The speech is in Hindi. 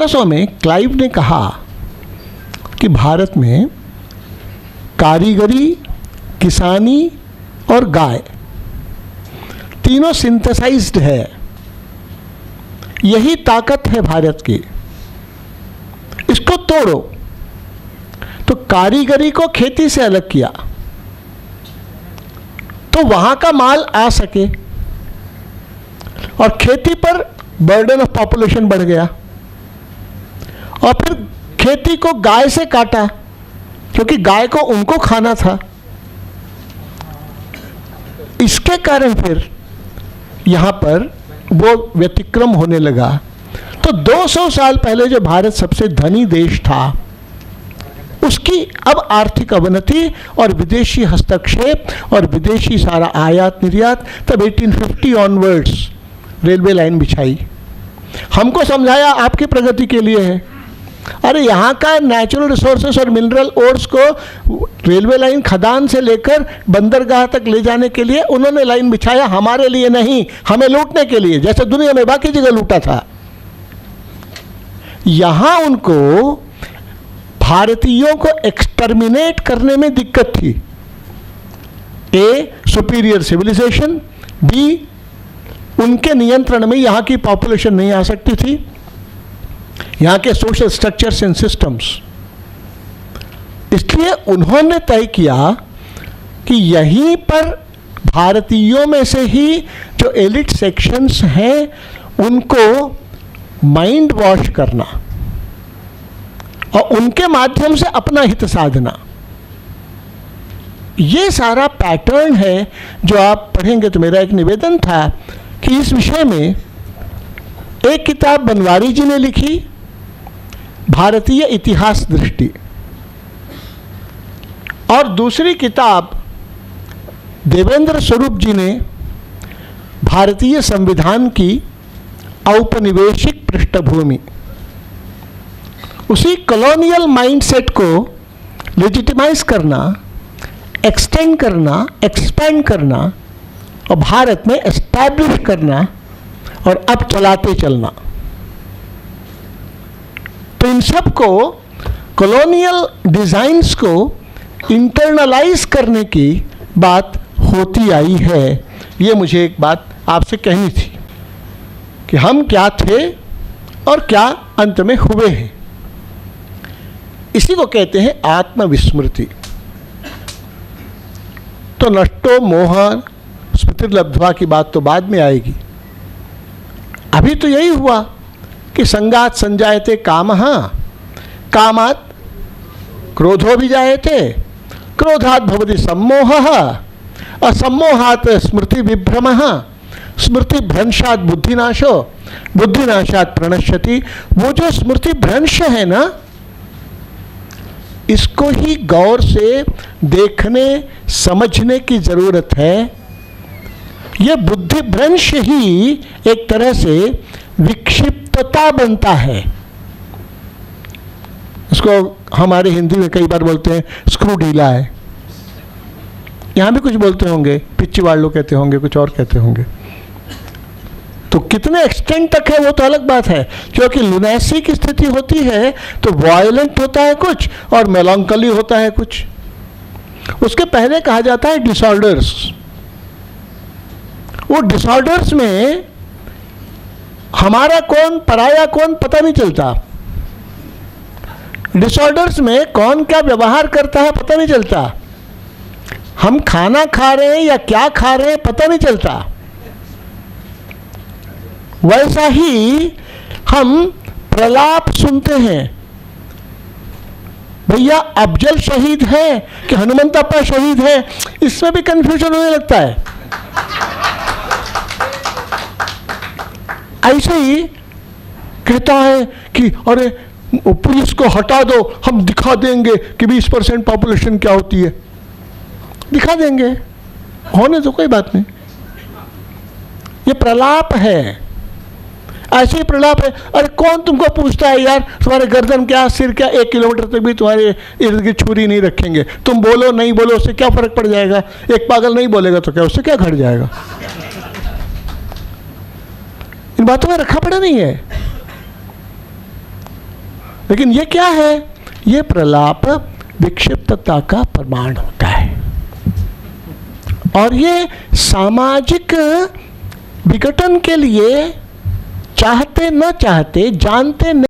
1900 में क्लाइव ने कहा कि भारत में कारीगरी, किसानी और गाय तीनों सिंथेसाइज्ड है। यही ताकत है भारत की, इसको तोड़ो। तो कारीगरी को खेती से अलग किया तो वहां का माल आ सके, और खेती पर बर्डन ऑफ पॉपुलेशन बढ़ गया, और फिर खेती को गाय से काटा क्योंकि गाय को उनको खाना था। इसके कारण फिर यहां पर वो व्यतिक्रम होने लगा। तो 200 साल पहले जो भारत सबसे धनी देश था, उसकी अब आर्थिक अवनति और विदेशी हस्तक्षेप और विदेशी सारा आयात निर्यात, तब 1850 ऑनवर्ड्स रेलवे लाइन बिछाई। हमको समझाया आपकी प्रगति के लिए है। अरे यहाँ का नेचुरल रिसोर्सेस और मिनरल ओर्स को रेलवे लाइन खदान से लेकर बंदरगाह तक ले जाने के लिए उन्होंने लाइन बिछाया, हमारे लिए नहीं, हमें लूटने के लिए, जैसे दुनिया में बाकी जगह लूटा था। यहाँ उनको भारतीयों को एक्सटर्मिनेट करने में दिक्कत थी। ए, सुपीरियर सिविलाइजेशन, बी, उनके नियंत्रण में यहाँ की पॉपुलेशन नहीं आ सकती थी, यहाँ के सोशल स्ट्रक्चर्स एंड सिस्टम्स। इसलिए उन्होंने तय किया कि यहीं पर भारतीयों में से ही जो एलिट सेक्शंस हैं उनको माइंड वॉश करना और उनके माध्यम से अपना हित साधना। ये सारा पैटर्न है जो आप पढ़ेंगे। तो मेरा एक निवेदन था कि इस विषय में एक किताब बनवारी जी ने लिखी, भारतीय इतिहास दृष्टि, और दूसरी किताब देवेंद्र स्वरूप जी ने भारतीय संविधान की औपनिवेशिक पृष्ठभूमि, उसी कॉलोनियल माइंडसेट को लेजिटिमाइज करना, एक्सटेंड करना, एक्सपैंड करना और भारत में एस्टैब्लिश करना और अब चलाते चलना। तो इन सब को, कॉलोनियल डिजाइन्स को इंटरनलाइज करने की बात होती आई है। ये मुझे एक बात आपसे कहनी थी कि हम क्या थे और क्या अंत में हुए हैं। इसी को कहते हैं आत्मविस्मृति। तो नष्टो मोह स्मृतिर्लब्ध्वा की बात तो बाद में आएगी। अभी तो यही हुआ कि संगात संजायते कामः, कामात् क्रोधो भी जायते, क्रोधात् भवति सम्मोहः, असम्मोहात् स्मृति विभ्रमः, स्मृति भ्रंशात् बुद्धिनाशो, बुद्धिनाशात् प्रणश्यति। वो जो स्मृति भ्रंश है ना, इसको ही गौर से देखने समझने की जरूरत है। यह बुद्धि भ्रंश ही एक तरह से विक्षिप्तता बनता है। इसको हमारे हिंदी में कई बार बोलते हैं स्क्रू ढीला है। यहां भी कुछ बोलते होंगे, पिच्ची वालों कहते होंगे, कुछ और कहते होंगे। तो कितने एक्सटेंट तक है वो तो अलग बात है, क्योंकि लुनेसी की स्थिति होती है तो वायलेंट होता है कुछ और मेलांकली होता है कुछ। उसके पहले कहा जाता है डिसऑर्डर्स। वो डिसऑर्डर्स में हमारा कौन पराया कौन पता नहीं चलता। डिसऑर्डर्स में कौन क्या व्यवहार करता है पता नहीं चलता। हम खाना खा रहे हैं या क्या खा रहे हैं पता नहीं चलता। वैसा ही हम प्रलाप सुनते हैं, भैया अफजल शहीद है कि हनुमंतप्पा शहीद है, इसमें भी कंफ्यूजन होने लगता है। ऐसे ही कहता है कि अरे पुलिस को हटा दो, हम दिखा देंगे कि 20% पॉपुलेशन क्या होती है। दिखा देंगे, होने तो कोई बात नहीं। ये प्रलाप है, ऐसे ही प्रलाप है। अरे कौन तुमको पूछता है यार, तुम्हारे गर्दन क्या, सिर क्या, 1 किलोमीटर तक भी तुम्हारे इर्द गिर्द छुरी नहीं रखेंगे। तुम बोलो नहीं बोलो उससे क्या फर्क पड़ जाएगा। एक पागल नहीं बोलेगा तो क्या उससे क्या घट जाएगा। इन बातों में रखा पड़ा नहीं है। लेकिन ये क्या है? ये प्रलाप विक्षिप्तता का प्रमाण होता है। और ये सामाजिक विघटन के लिए चाहते न चाहते, जानते न